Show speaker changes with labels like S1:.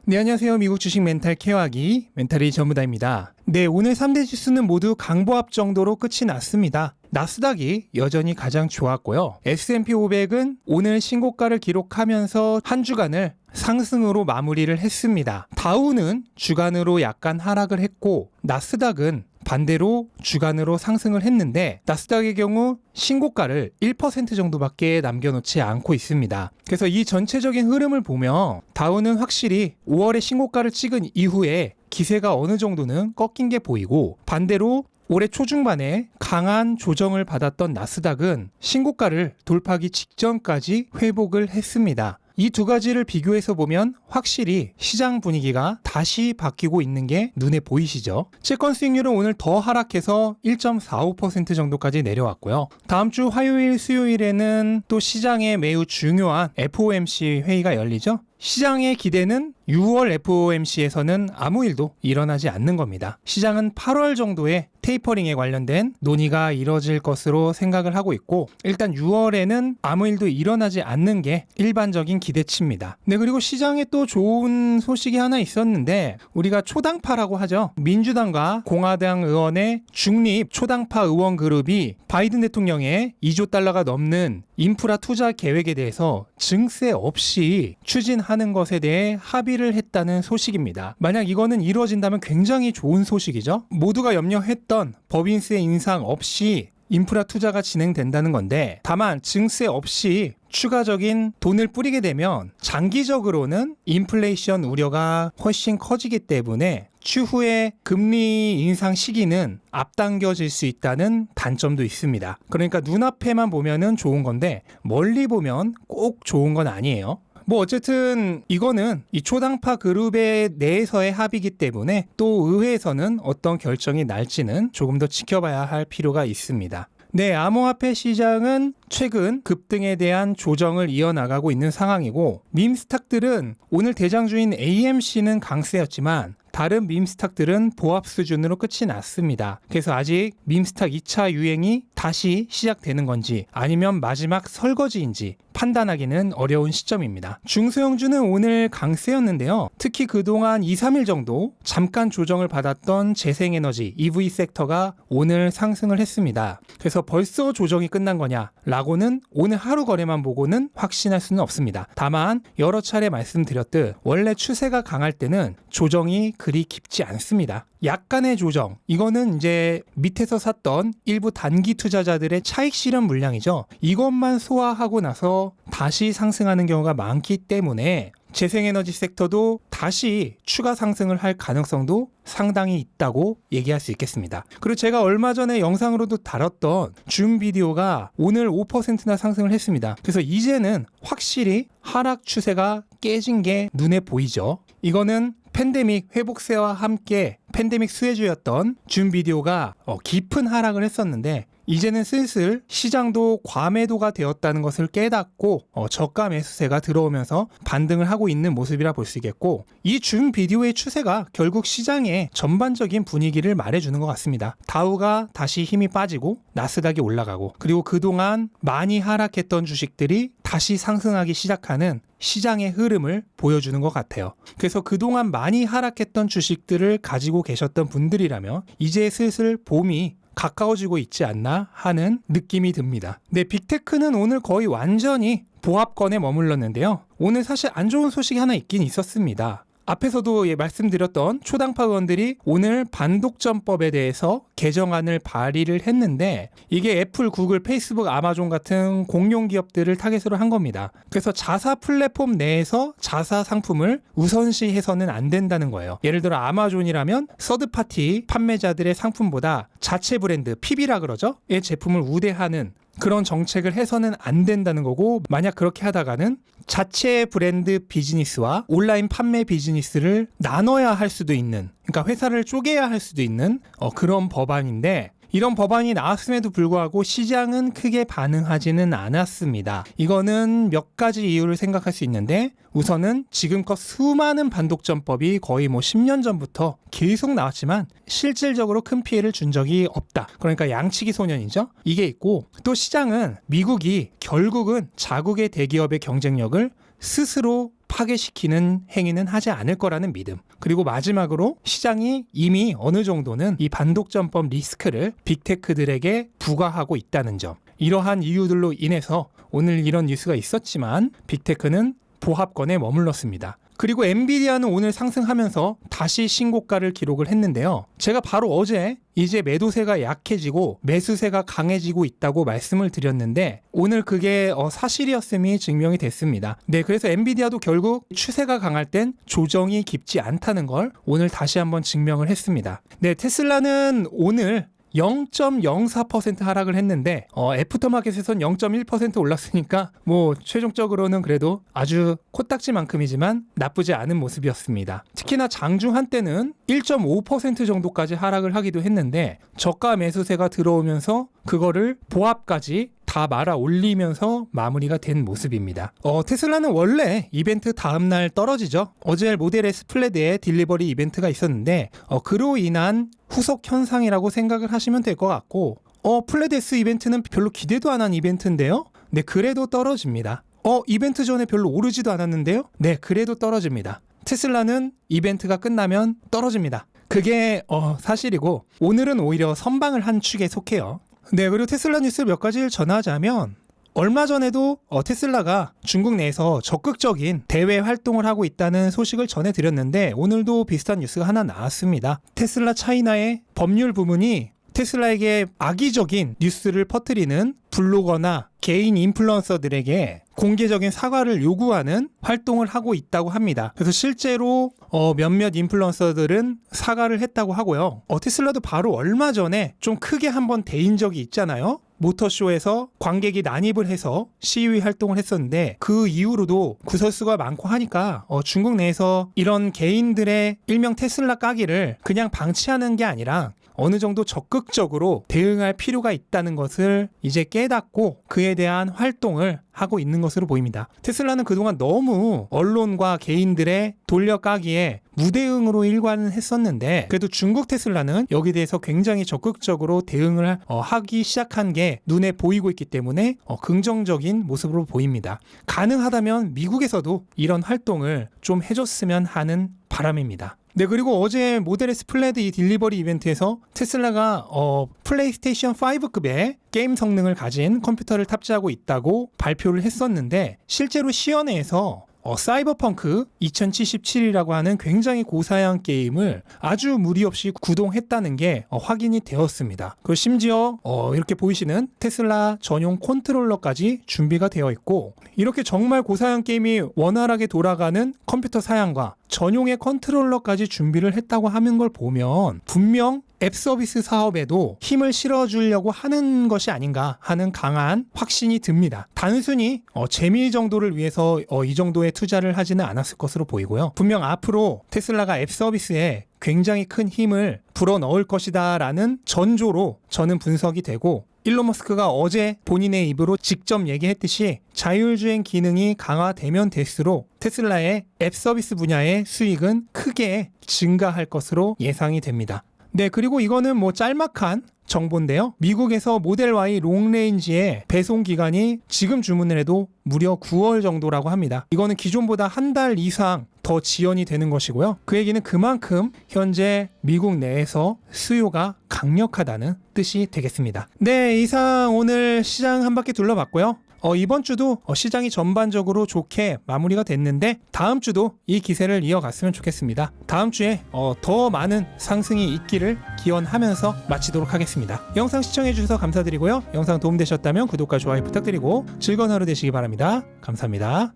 S1: 네, 안녕하세요. 미국 주식 멘탈 케어하기 멘탈이 전부다입니다. 네, 오늘 3대 지수는 모두 강보합 정도로 끝이 났습니다. 나스닥이 여전히 가장 좋았고요. S&P 500은 오늘 신고가를 기록하면서 한 주간을 상승으로 마무리를 했습니다. 다우는 주간으로 약간 하락을 했고 나스닥은 반대로 주간으로 상승을 했는데 나스닥의 경우 신고가를 1% 정도밖에 남겨놓지 않고 있습니다. 그래서 이 전체적인 흐름을 보면 다우는 확실히 5월에 신고가를 찍은 이후에 기세가 어느 정도는 꺾인 게 보이고, 반대로 올해 초중반에 강한 조정을 받았던 나스닥은 신고가를 돌파하기 직전까지 회복을 했습니다. 이 두 가지를 비교해서 보면 확실히 시장 분위기가 다시 바뀌고 있는 게 눈에 보이시죠? 채권 수익률은 오늘 더 하락해서 1.45% 정도까지 내려왔고요. 다음 주 화요일, 수요일에는 또 시장에 매우 중요한 FOMC 회의가 열리죠? 시장의 기대는 6월 FOMC에서는 아무 일도 일어나지 않는 겁니다. 시장은 8월 정도에 테이퍼링에 관련된 논의가 이뤄질 것으로 생각을 하고 있고, 일단 6월에는 아무 일도 일어나지 않는 게 일반적인 기대치입니다. 네, 그리고 시장에 또 좋은 소식이 하나 있었는데, 우리가 초당파라고 하죠. 민주당과 공화당 의원의 중립 초당파 의원 그룹이 바이든 대통령의 2조 달러가 넘는 인프라 투자 계획에 대해서 증세 없이 추진하는 것에 대해 합의를 했다는 소식입니다. 만약 이거는 이루어진다면 굉장히 좋은 소식이죠. 모두가 염려했던 법인세 인상 없이 인프라 투자가 진행된다는 건데, 다만 증세 없이 추가적인 돈을 뿌리게 되면 장기적으로는 인플레이션 우려가 훨씬 커지기 때문에 추후에 금리 인상 시기는 앞당겨질 수 있다는 단점도 있습니다. 그러니까 눈앞에만 보면은 좋은 건데 멀리 보면 꼭 좋은 건 아니에요. 뭐 어쨌든 이거는 이 초당파 그룹의 내에서의 합의이기 때문에 또 의회에서는 어떤 결정이 날지는 조금 더 지켜봐야 할 필요가 있습니다. 네, 암호화폐 시장은 최근 급등에 대한 조정을 이어나가고 있는 상황이고, 밈스탁들은 오늘 대장주인 AMC는 강세였지만 다른 밈스탁들은 보합 수준으로 끝이 났습니다. 그래서 아직 밈스탁 2차 유행이 다시 시작되는 건지 아니면 마지막 설거지인지 판단하기는 어려운 시점입니다. 중소형주는 오늘 강세였는데요. 특히 그동안 2, 3일 정도 잠깐 조정을 받았던 재생에너지 EV 섹터가 오늘 상승을 했습니다. 그래서 벌써 조정이 끝난 거냐라고는 오늘 하루 거래만 보고는 확신할 수는 없습니다. 다만 여러 차례 말씀드렸듯 원래 추세가 강할 때는 조정이 그리 깊지 않습니다. 약간의 조정, 이거는 이제 밑에서 샀던 일부 단기 투자자들의 차익 실현 물량이죠. 이것만 소화하고 나서 다시 상승하는 경우가 많기 때문에 재생에너지 섹터도 다시 추가 상승을 할 가능성도 상당히 있다고 얘기할 수 있겠습니다. 그리고 제가 얼마 전에 영상으로도 다뤘던 줌 비디오가 오늘 5%나 상승을 했습니다. 그래서 이제는 확실히 하락 추세가 깨진 게 눈에 보이죠. 이거는 팬데믹 회복세와 함께 팬데믹 수혜주였던 줌 비디오가 깊은 하락을 했었는데, 이제는 슬슬 시장도 과매도가 되었다는 것을 깨닫고 저가 매수세가 들어오면서 반등을 하고 있는 모습이라 볼 수 있겠고, 이 줌 비디오의 추세가 결국 시장의 전반적인 분위기를 말해주는 것 같습니다. 다우가 다시 힘이 빠지고 나스닥이 올라가고, 그리고 그동안 많이 하락했던 주식들이 다시 상승하기 시작하는 시장의 흐름을 보여주는 것 같아요. 그래서 그동안 많이 하락했던 주식들을 가지고 계셨던 분들이라면 이제 슬슬 봄이 가까워지고 있지 않나 하는 느낌이 듭니다. 네, 빅테크는 오늘 거의 완전히 보합권에 머물렀는데요. 오늘 사실 안 좋은 소식이 하나 있긴 있었습니다. 앞에서도 말씀드렸던 초당파 의원들이 오늘 반독점법에 대해서 개정안을 발의를 했는데, 이게 애플, 구글, 페이스북, 아마존 같은 공룡 기업들을 타겟으로 한 겁니다. 그래서 자사 플랫폼 내에서 자사 상품을 우선시해서는 안 된다는 거예요. 예를 들어 아마존이라면 서드파티 판매자들의 상품보다 자체 브랜드, PB라 그러죠? 의 제품을 우대하는 그런 정책을 해서는 안 된다는 거고, 만약 그렇게 하다가는 자체 브랜드 비즈니스와 온라인 판매 비즈니스를 나눠야 할 수도 있는, 그러니까 회사를 쪼개야 할 수도 있는 그런 법안인데, 이런 법안이 나왔음에도 불구하고 시장은 크게 반응하지는 않았습니다. 이거는 몇 가지 이유를 생각할 수 있는데, 우선은 지금껏 수많은 반독점법이 거의 10년 전부터 계속 나왔지만 실질적으로 큰 피해를 준 적이 없다. 그러니까 양치기 소년이죠. 이게 있고, 또 시장은 미국이 결국은 자국의 대기업의 경쟁력을 스스로 파괴시키는 행위는 하지 않을 거라는 믿음. 그리고 마지막으로 시장이 이미 어느 정도는 이 반독점법 리스크를 빅테크들에게 부과하고 있다는 점. 이러한 이유들로 인해서 오늘 이런 뉴스가 있었지만 빅테크는 보합권에 머물렀습니다. 그리고 엔비디아는 오늘 상승하면서 다시 신고가를 기록을 했는데요. 제가 바로 어제 이제 매도세가 약해지고 매수세가 강해지고 있다고 말씀을 드렸는데 오늘 그게 사실이었음이 증명이 됐습니다. 네, 그래서 엔비디아도 결국 추세가 강할 땐 조정이 깊지 않다는 걸 오늘 다시 한번 증명을 했습니다. 네, 테슬라는 오늘 0.04% 하락을 했는데 애프터마켓에선 0.1% 올랐으니까 뭐 최종적으로는 그래도 아주 코딱지만큼이지만 나쁘지 않은 모습이었습니다. 특히나 장중 한때는 1.5% 정도까지 하락을 하기도 했는데 저가 매수세가 들어오면서 그거를 보합까지 다 말아 올리면서 마무리가 된 모습입니다. 테슬라는 원래 이벤트 다음날 떨어지죠. 어제 모델 S 플랫의 딜리버리 이벤트가 있었는데 그로 인한 후속 현상이라고 생각을 하시면 될 것 같고 플랫 S 이벤트는 별로 기대도 안 한 이벤트인데요. 네, 그래도 떨어집니다. 이벤트 전에 별로 오르지도 않았는데요. 네, 그래도 떨어집니다. 테슬라는 이벤트가 끝나면 떨어집니다. 그게 사실이고 오늘은 오히려 선방을 한 축에 속해요. 네, 그리고 테슬라 뉴스 몇 가지를 전하자면 얼마 전에도 테슬라가 중국 내에서 적극적인 대외 활동을 하고 있다는 소식을 전해드렸는데 오늘도 비슷한 뉴스가 하나 나왔습니다. 테슬라 차이나의 법률 부문이 테슬라에게 악의적인 뉴스를 퍼뜨리는 블로거나 개인 인플루언서들에게 공개적인 사과를 요구하는 활동을 하고 있다고 합니다. 그래서 실제로 몇몇 인플루언서들은 사과를 했다고 하고요. 테슬라도 바로 얼마 전에 좀 크게 한번 대인 적이 있잖아요. 모터쇼에서 관객이 난입을 해서 시위 활동을 했었는데 그 이후로도 구설수가 많고 하니까 중국 내에서 이런 개인들의 일명 테슬라 까기를 그냥 방치하는 게 아니라 어느 정도 적극적으로 대응할 필요가 있다는 것을 이제 깨닫고 그에 대한 활동을 하고 있는 것으로 보입니다. 테슬라는 그동안 너무 언론과 개인들의 돌려까기에 무대응으로 일관을 했었는데 그래도 중국 테슬라는 여기에 대해서 굉장히 적극적으로 대응을 하기 시작한 게 눈에 보이고 있기 때문에 긍정적인 모습으로 보입니다. 가능하다면 미국에서도 이런 활동을 좀 해줬으면 하는 바람입니다. 네, 그리고 어제 모델 S 플랫 이 딜리버리 이벤트에서 테슬라가 플레이스테이션 5급의 게임 성능을 가진 컴퓨터를 탑재하고 있다고 발표를 했었는데 실제로 시연회에서 사이버펑크 2077이라고 하는 굉장히 고사양 게임을 아주 무리 없이 구동했다는 게 확인이 되었습니다. 그리고 심지어 이렇게 보이시는 테슬라 전용 컨트롤러까지 준비가 되어 있고 이렇게 정말 고사양 게임이 원활하게 돌아가는 컴퓨터 사양과 전용의 컨트롤러까지 준비를 했다고 하는 걸 보면 분명 앱 서비스 사업에도 힘을 실어주려고 하는 것이 아닌가 하는 강한 확신이 듭니다. 단순히 재미 정도를 위해서 이 정도의 투자를 하지는 않았을 것으로 보이고요. 분명 앞으로 테슬라가 앱 서비스에 굉장히 큰 힘을 불어넣을 것이다 라는 전조로 저는 분석이 되고 일론 머스크가 어제 본인의 입으로 직접 얘기했듯이 자율주행 기능이 강화되면 될수록 테슬라의 앱 서비스 분야의 수익은 크게 증가할 것으로 예상이 됩니다. 네, 그리고 이거는 뭐 짤막한 정보인데요. 미국에서 모델 Y 롱레인지의 배송 기간이 지금 주문을 해도 무려 9월 정도라고 합니다. 이거는 기존보다 한 달 이상 더 지연이 되는 것이고요. 그 얘기는 그만큼 현재 미국 내에서 수요가 강력하다는 뜻이 되겠습니다. 네, 이상 오늘 시장 한 바퀴 둘러봤고요. 이번 주도 시장이 전반적으로 좋게 마무리가 됐는데 다음 주도 이 기세를 이어갔으면 좋겠습니다. 다음 주에 더 많은 상승이 있기를 기원하면서 마치도록 하겠습니다. 영상 시청해주셔서 감사드리고요. 영상 도움되셨다면 구독과 좋아요 부탁드리고 즐거운 하루 되시기 바랍니다. 감사합니다.